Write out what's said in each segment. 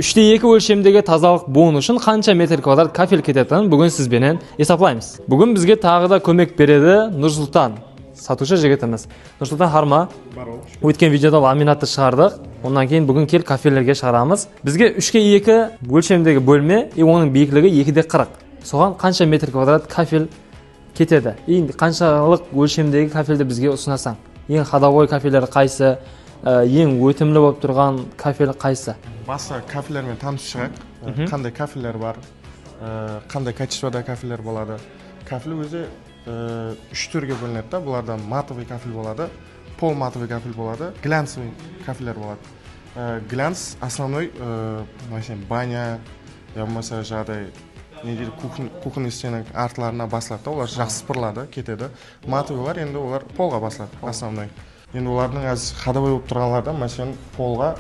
3/2 өлшемдегі тазалық болу үшін қанша метр квадрат кафель кететінін бүгін сізбенен есаплаймыз. Бүгін бізге тағы да көмек береді Нұрсұлтан, сатушы жігітіміз. Нұрсұлтан, харма. Өткен видеода ламинатты шығардық. Ондан кейін бүгін кел кафелерге шығарамыз. Бізге 3/2 өлшемдегі бөлме, оның биіктігі 2/40. Соған қанша метр квадрат кафель кетеді? Қаншалық өлшемдегі кафельді бізге ұсынасаң? Ең ходовой кафелер қайсы? Ең өтімлі болып тұрған кафель қайсы? Басқа кафелермен таныс шығайық. Қандай кафелер бар, қандай качествода кафелер болады. Кафель өзі 3 түрге бөлінеді. Бұлардан матовый кафель болады, пол матовый кафель болады, глянцевый кафелер болады. Глянц основной баня, я болмаса жағдай кухонный стенок артларына басылады, олар жақсы сыпырылады, кетеді. Матовыйлар енді олар полға басылады, основной. Енді олардың әз ходовой болып тұрғанлардан, мәселен, полға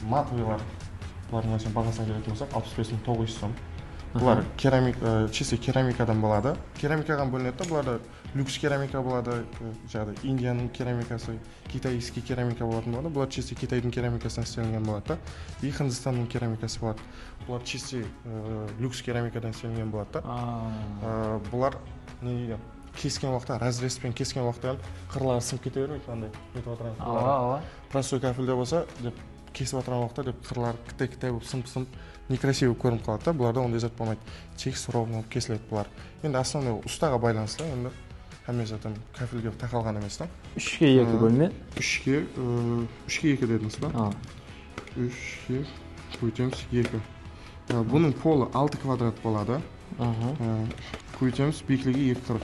матовыйлар, бұлардың мәселен бағасына келетін болсақ, 65.900 сом. Бұлар чисто керамикадан болады. Керамикадан бөлінеді, бұларда люкс керамика болады, жаңағыдай Индияның керамикасы, китайский керамика болатын болады. Бұлар чисто Китайдың керамикасынан істелінген болады. И Хындыстанның керамикасы болады. Бұлар чисто люкс керамикадан істелінген болады. Бұлар не деген? Кескен уақытта, разреспен кескен уақытта қырлары сынып кете бермейді, андай нетіп отырған. Простой кафельде болса, деп кесіп отырған уақытта деп қырлары кітай болып сынып некрасиво көрініп қалады. Бұларда ондай зат болмайды. Тегіс ровно болып кесіледі бұлар. Енді основной ұстаға байланысты, енді әмес затым кафельге тақалған емес та. 3/2 бөлме. 3/2 дедіңіз ба? 3/2 көйтеміз 2. Бұның полы 6 квадрат болады. Көйтеміз биіктігі 2/40.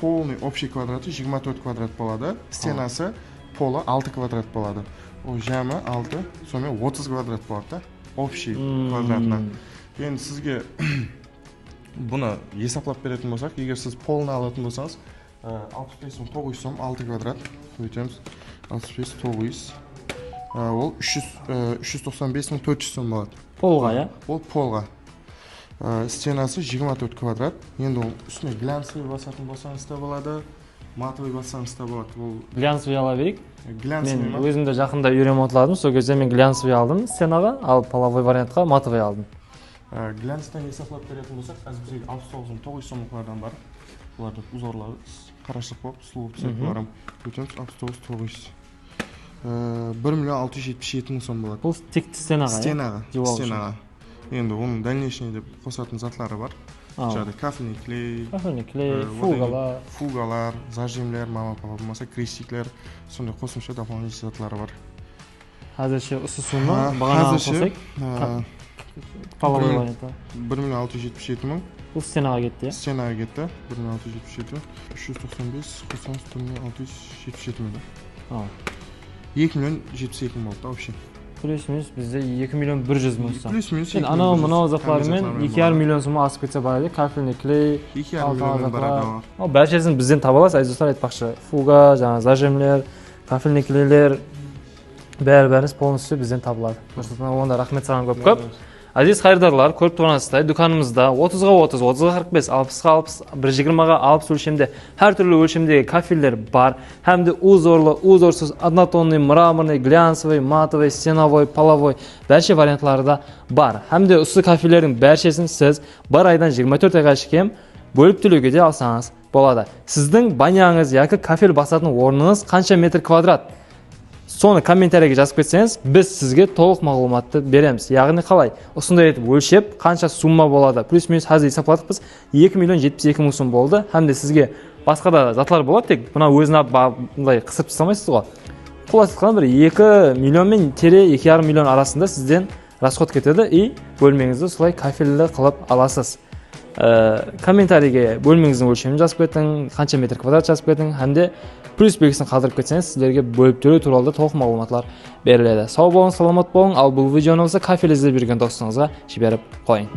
Полный общий квадраты 24 квадрат болады. Стенасы полы 6 квадрат болады. О жәмі 6, сонымен 30 квадрат болады. Общий квадратына. Енді сізге бұны есаплап беретін болсақ, егер сіз полны алатын болсаңыз, 65.900 сом 6 квадрат. Көйтеміз 65.900. Ол 395.400 сом болады. Полға, я? Ол полға. Стенасы 24 квадрат. Енді ол үстіне глянцевый басатын болсаңыз да болады, матовый бассаңыз да болады. Глянцевый ала берейік. Мен өзімді жақында үйреніп отырдым, сол кезде мен глянцевый алдым стенаға, ал половой вариантқа матовый алдым. Глянцтан есаплап беретін болсақ, қазір бізге 69.900 сомлықтардан бар. Бұларды узорлары қарашық болып, сұлу болып түседі бұларым. Өтеміз 69.900. 1.677.000 сом болады. Бұл тек стенаға? Стенаға. Енді оның дальнейшіне деп қосатын затлары бар. Жаңағыдай кафельный клей, фугалар, зажимлер, мама-папа болмаса крестиклер, сондай қосымша дополнительный затлары бар. Әзірше ұсысуына бағана қосайық? Половой варианты. 1.677.000. Бұл стенаға кетті, е? Стенаға кетті. 1.677. 395 қосаңыз 1.677.000. 2.072.000 болды вообще. Плюс-минус бізде 2.100.000 сом. Плюс-минус. Енді анау-мынау затларымен 2,5 миллион сомға асып кетсе бар еді. Кафельный клей, 2,5 миллион бар. Бәршесін бізден таба аласыз, әзістер айтпақшы. Фуга, жаңа зажимлер, кафельный клейлер, бәрі полностью бізден табылады. Нұрсұлтан, онда рахмет саған көп. Әзіз қайырдарлар, көріп тұрғаныңыздай, дүканымызда 30-ға 30, 30-ға 45, 60-ға 60, 120-ға 60 өлшемде, әр түрлі өлшемдегі кафельдер бар. Хәмді узорлы, узорсыз, однотонный, мраморный, глянцевый, матовый, стеновой, половой, бәрше вариантлары да бар. Хәмді ұсы кафельдердің бәршесін сіз бір айдан 24 айға шекем бөліп төлеуге де алсаңыз болады. Сіздің баняңыз, яки кафель басатын орныңыз қанша метр квадрат? Соны комментарийге жазып кетсеңіз, біз сізге толық мағлұматты береміз. Яғни қалай? Осындай етіп өлшеп, қанша сумма болады? Плюс-минус қазір есапладық біз 2.072.000 сом болды. Хәмде сізге басқа да затлар болады, тек бұна өзіне бұндай қысып тастамайсыз ғой. Құлас айтқан бір 2 миллион мен 2,5 миллион арасында сізден расход кетеді и бөлмеңізді солай кафельді қылып аласыз. Комментарийге бөлмеңіздің өлшемін жазып кетің, қанша метр квадрат жазып кетің, хәмде плюс белгісін қалдырып кетсеңіз, сіздерге бөліп төлеу туралы толық мағлұматлар беріледі. Сау болыңыз, саламат болың, ал бұл видеоны болса кафель іздеп жүрген достарыңызға жіберіп қойын.